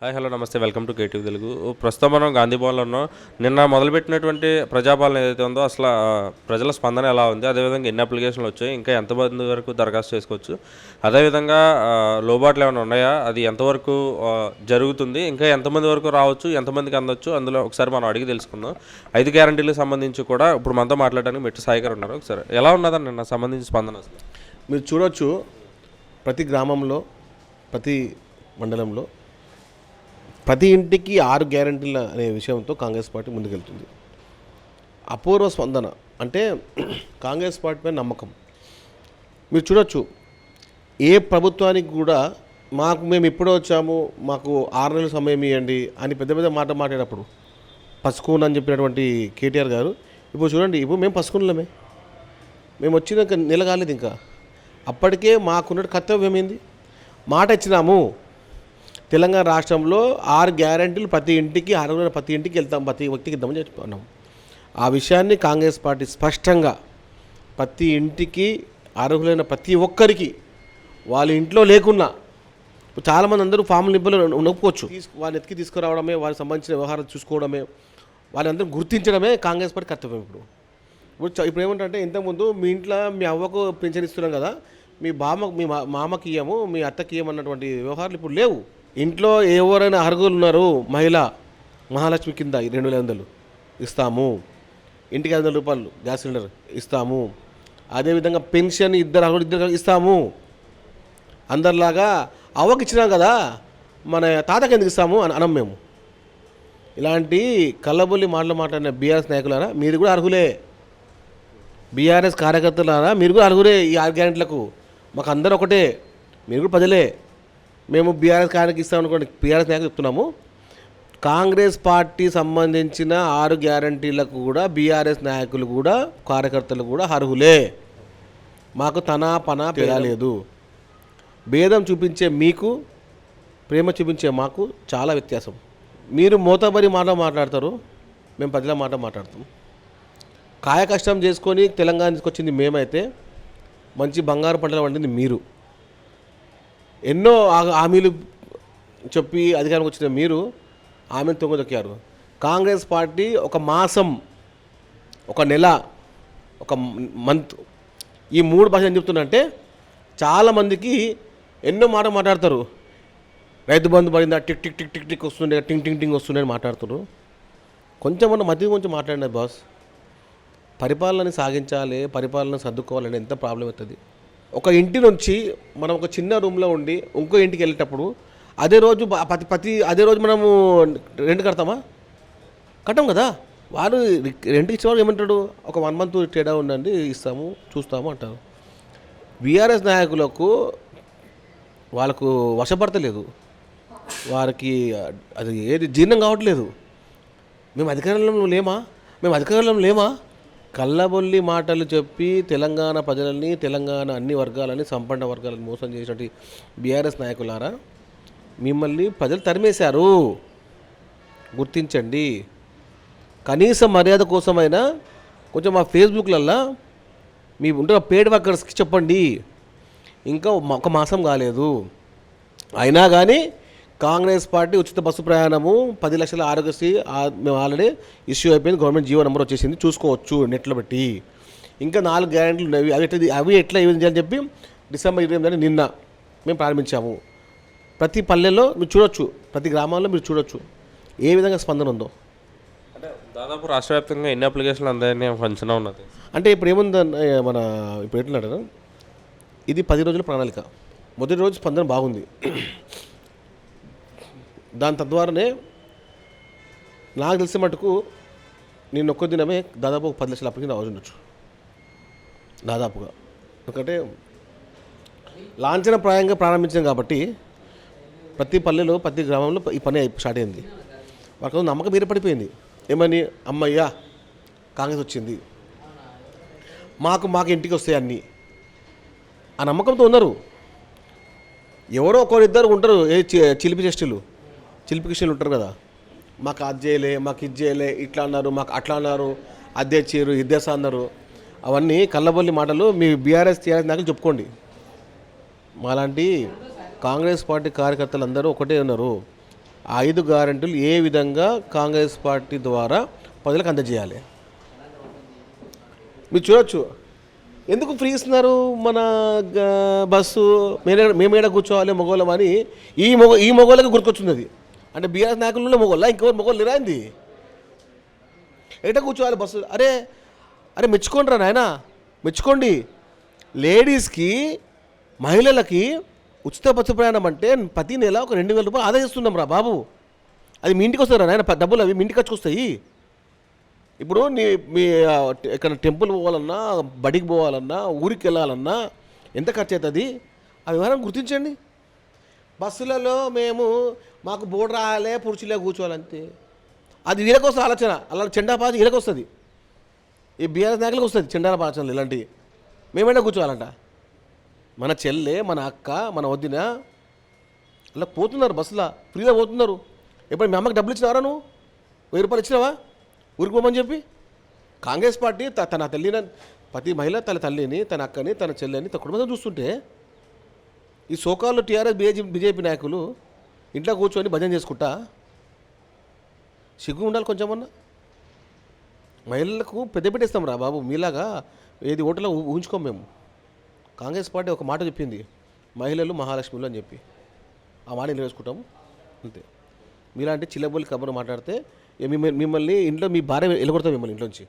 Hi hello నమస్తే welcome to KTV Telugu. ప్రస్తుతం మనం గాంధీ భవన్లో ఉన్నాం. నిన్న మొదలుపెట్టినటువంటి ప్రజాపాలన ఏదైతే ఉందో అసలు ప్రజల స్పందన ఎలా ఉంది, అదేవిధంగా ఎన్ని అప్లికేషన్లు వచ్చాయి, ఇంకా ఎంతమంది వరకు దరఖాస్తు చేసుకోవచ్చు, అదేవిధంగా లోబాట్లు ఏమైనా ఉన్నాయా, అది ఎంతవరకు జరుగుతుంది, ఇంకా ఎంతమంది వరకు రావచ్చు, ఎంతమందికి అందొచ్చు, అందులో ఒకసారి మనం అడిగి తెలుసుకుందాం. 5 గ్యారంటీలకు సంబంధించి కూడా ఇప్పుడు మనతో మాట్లాడడానికి మెట్టు సాయి గారు ఉన్నారు. ఒకసారి ఎలా ఉన్నదని నిన్న సంబంధించి స్పందన మీరు చూడొచ్చు. ప్రతి గ్రామంలో, ప్రతి మండలంలో, ప్రతి ఇంటికి 6 గ్యారంటీల అనే విషయంతో కాంగ్రెస్ పార్టీ ముందుకెళ్తుంది. అపూర్వ స్పందన అంటే కాంగ్రెస్ పార్టీపై నమ్మకం. మీరు చూడొచ్చు, ఏ ప్రభుత్వానికి కూడా మేము ఇప్పుడే వచ్చాము, మాకు 6 నెలల సమయం ఇవ్వండి అని పెద్ద పెద్ద మాట్లాడేటప్పుడు పసుకున్ అని చెప్పినటువంటి కేటీఆర్ గారు ఇప్పుడు చూడండి, ఇప్పుడు మేము పసుకున్నలమే, మేము వచ్చిన నెల కాలేదు ఇంకా, అప్పటికే మాకున్న కర్తవ్యం ఏంది, మాట ఇచ్చినాము. తెలంగాణ రాష్ట్రంలో 6 గ్యారంటీలు ప్రతి ఇంటికి, 6 ప్రతి ఇంటికి వెళ్తాం, ప్రతి వ్యక్తికి ఇద్దామని చెప్పుకున్నాం. ఆ విషయాన్ని కాంగ్రెస్ పార్టీ స్పష్టంగా ప్రతి ఇంటికి అర్హులైన ప్రతి ఒక్కరికి వాళ్ళ ఇంట్లో లేకున్నా, చాలామంది అందరూ ఫామ్ నింపులు నొప్పుకోవచ్చు, వాళ్ళని ఎత్తికి తీసుకురావడమే, వాళ్ళకి సంబంధించిన వ్యవహారాలు చూసుకోవడమే, వాళ్ళందరూ గుర్తించడమే కాంగ్రెస్ పార్టీ కర్తవ్యం. ఇప్పుడు ఏమంటే, ఇంతకుముందు మీ ఇంట్లో మీ అవ్వకు పెన్షన్ ఇస్తున్నాం కదా, మీ మామకి ఇయ్యము, మీ అత్తకి ఇయ్యమన్నటువంటి వ్యవహారాలు ఇప్పుడు లేవు. ఇంట్లో ఎవరైనా అర్హులు ఉన్నారు, మహాలక్ష్మి కింద 2,500 ఇస్తాము, ఇంటికి 500 రూపాయలు గ్యాస్ సిలిండర్ ఇస్తాము, అదేవిధంగా పెన్షన్ ఇద్దరు ఇస్తాము. అందరిలాగా అవ్వకి ఇచ్చినాం కదా, మన తాతకి ఎందుకు ఇస్తాము అని అనం మేము. ఇలాంటి కళ్ళబొల్లి మాట్లాడిన బీఆర్ఎస్ నాయకులారా, మీరు కూడా అర్హులే. బీఆర్ఎస్ కార్యకర్తలారా, మీరు కూడా అర్హులే. ఈ 6 గ్యారెంటీలకు మాకు అందరూ ఒకటే, మీరు కూడా ప్రజలే. మేము బీఆర్ఎస్ కార్యకి ఇస్తాం అనుకోండి, బీఆర్ఎస్ నాయకులు చెప్తున్నాము. కాంగ్రెస్ పార్టీ సంబంధించిన 6 గ్యారంటీలకు కూడా బీఆర్ఎస్ నాయకులు కూడా, కార్యకర్తలు కూడా అర్హులే. మాకు పనా పేరాలేదు. భేదం చూపించే మీకు, ప్రేమ చూపించే మాకు చాలా వ్యత్యాసం. మీరు మోతబరి మాట మాట్లాడతారు, మేము ప్రజల మాట మాట్లాడతాం. కాయ కష్టం చేసుకొని తెలంగాణ తీసుకొచ్చింది మేమైతే, మంచి బంగారు పంటలు పండింది మీరు. ఎన్నో హామీలు చెప్పి అధికారంకి వచ్చిన మీరు హామీలు తొంగదొక్కారు. కాంగ్రెస్ పార్టీ ఒక మాసం, ఒక నెల, ఒక మంత్, ఈ 3 భాషలు ఏం చెప్తున్నంటే, చాలామందికి ఎన్నో మాట్లాడతారు. రైతు బంధు పడిందా, tick tick tick tick tick వస్తుండే, టింగ్ టింగ్ టింగ్ వస్తుండే అని మాట్లాడుతారు. కొంచెం మధ్య కొంచెం మాట్లాడినారు బాస్. పరిపాలనని సాగించాలి, పరిపాలన సర్దుకోవాలని ఎంత ప్రాబ్లం అవుతుంది. ఒక ఇంటి నుంచి మనం ఒక చిన్న రూమ్లో ఉండి ఇంకో ఇంటికి వెళ్ళేటప్పుడు అదే రోజు మనము రెంట్ కడతామా? కట్టం కదా. వారు రెంట్కి ఇచ్చేవాడు ఏమంటాడు, ఒక 1 మంత్ తేడా ఉండండి, ఇస్తాము, చూస్తాము అంటారు. బీఆర్ఎస్ నాయకులకు వాళ్ళకు వశపడతలేదు, వారికి అది ఏది జీర్ణం కావట్లేదు. మేము అధికారంలో లేమా? కళ్ళబొల్లి మాటలు చెప్పి తెలంగాణ ప్రజలని, తెలంగాణ అన్ని వర్గాలని, సంపన్న వర్గాలని మోసం చేసినట్టు బీఆర్ఎస్ నాయకులారా, మిమ్మల్ని ప్రజలు తరిమేశారు, గుర్తించండి. కనీస మర్యాద కోసమైనా కొంచెం మా ఫేస్బుక్లల్లో మీ ఉంటున్న పెయిడ్ వర్కర్స్కి చెప్పండి, ఇంకా ఒక మాసం కాలేదు అయినా కానీ కాంగ్రెస్ పార్టీ ఉచిత బస్సు ప్రయాణము, 10 లక్షల ఆరోగ్యశ్రీ మేము ఆల్రెడీ ఇష్యూ అయిపోయింది, గవర్నమెంట్ జీవో నెంబర్ వచ్చేసింది, చూసుకోవచ్చు నెట్లో పెట్టి. ఇంకా 4 గ్యారెంటీలు ఉన్నవి, అవి ఎట్లా ఏం చేయాలని చెప్పి డిసెంబర్ 28 నిన్న మేము ప్రారంభించాము. ప్రతి పల్లెల్లో మీరు చూడొచ్చు, ప్రతి గ్రామాల్లో మీరు చూడొచ్చు ఏ విధంగా స్పందన ఉందో. అంటే దాదాపు రాష్ట్ర వ్యాప్తంగా ఎన్ని అప్లికేషన్లు అందాయని అంచనా ఉన్నది. అంటే ఇప్పుడు ఏముంది, ఇప్పుడు ఎట్లున్నాడు, ఇది 10 రోజుల ప్రణాళిక. మొదటి రోజు స్పందన బాగుంది, దాని తద్వారానే నాకు తెలిసే మటుకు నేను ఒక్క దినమే దాదాపు 10 లక్షల అప్పటికి రావచ్చు ఉండొచ్చు దాదాపుగా. ఎందుకంటే లాంఛనప్రాయంగా ప్రారంభించాం కాబట్టి ప్రతి పల్లెలో, ప్రతి గ్రామంలో ఈ పని స్టార్ట్ అయింది. వాళ్ళకి నమ్మకం ఏర్పడిపోయింది. ఏమని, అమ్మయ్యా కాంగ్రెస్ వచ్చింది, మాకు ఇంటికి వస్తాయి అన్నీ, ఆ నమ్మకంతో ఉన్నారు. ఎవరో ఒకరిద్దరు ఉంటారు, చిలిపి కృష్ణులు ఉంటారు కదా, మాకు అది చేయలే, మాకు ఇది చేయలే, ఇట్లా అన్నారు, మాకు అట్లా అన్నారు, అదే చేయరు, ఇద్దేసా అన్నారు. అవన్నీ కళ్ళబొల్లి మాటలు మీ బీఆర్ఎస్ టీఆర్ఎస్ నాయకులు చెప్పుకోండి. మాలాంటి కాంగ్రెస్ పార్టీ కార్యకర్తలు అందరూ ఒకటే ఉన్నారు. ఆ 5 గ్యారెంటీలు ఏ విధంగా కాంగ్రెస్ పార్టీ ద్వారా ప్రజలకు అందజేయాలి. మీరు చూడొచ్చు ఎందుకు ఫ్రీ ఇస్తున్నారు మన బస్సు మేమేడ కూర్చోవాలి మగవాళ్ళం అని ఈ మగవాళ్ళకి గుర్తొచ్చింది అది. అంటే బీఆర్ఎస్ నాయకులలో మగవాళ్ళ ఇంకెవరు మగవాళ్ళు లేరాంది ఎట కూర్చోవాలి బస్సు. అరే అరే మెచ్చుకోండి రా నాయన, మెచ్చుకోండి. లేడీస్కి మహిళలకి ఉచిత బస్సు ప్రయాణం అంటే ప్రతి నెల ఒక 2,000 రూపాయలు ఆదా చేస్తున్నాం రా బాబు. అది మీ ఇంటికి వస్తారా నాయన, డబ్బులు అవి మీ ఇంటికి వచ్చుకొస్తాయి. ఇప్పుడు మీ ఇక్కడ టెంపుల్ పోవాలన్నా, బడికి పోవాలన్నా, ఊరికి వెళ్ళాలన్నా ఎంత ఖర్చు అవుతుంది ఆ వివరం గుర్తించండి. బస్సులలో మాకు బోర్డు రాయాలి, పురుషులే కూర్చోవాలంతే. అది వీళ్ళకి వస్తుంది ఆలోచన, అలా చెండాపాతి వీళ్ళకి వస్తుంది, ఈ బీఆర్ఎస్ నాయకులకు వస్తుంది చెండాల ఆలోచనలు ఇలాంటివి. మేమైనా కూర్చోవాలంట. మన చెల్లె, మన అక్క, మన వదిన అలా పోతున్నారు బస్సులో, ఫ్రీగా పోతున్నారు. ఎప్పుడు మీ అమ్మకి డబ్బులు ఇచ్చినావరా నువ్వు? 1000 రూపాయలు ఇచ్చినావా ఊరికి పోమని చెప్పి? కాంగ్రెస్ పార్టీ తన తల్లిని, ప్రతి మహిళ తన తల్లిని, తన అక్కని, తన చెల్లెని, తన కుటుంబంతో చూస్తుంటే ఈ సోకాళ్ళు టీఆర్ఎస్ బీజేపీ నాయకులు ఇంట్లో కూర్చొని భజన చేసుకుంటా సిగ్గు ఉండాలి కొంచెమన్నా. మహిళలకు పెద్ద పెట్టేస్తాం రా బాబు, మీలాగా ఏది ఓటలో ఊహించుకోం మేము. కాంగ్రెస్ పార్టీ ఒక మాట చెప్పింది, మహిళలు మహాలక్ష్మిలు అని చెప్పి, ఆ మాట నిలవేసుకుంటాము అంతే. మీలాంటి చిల్లబోలి కబుర్లు మాట్లాడితే మిమ్మల్ని ఇంట్లో మీ భార్య వెళ్ళగొడతాం మిమ్మల్ని ఇంట్లోంచి.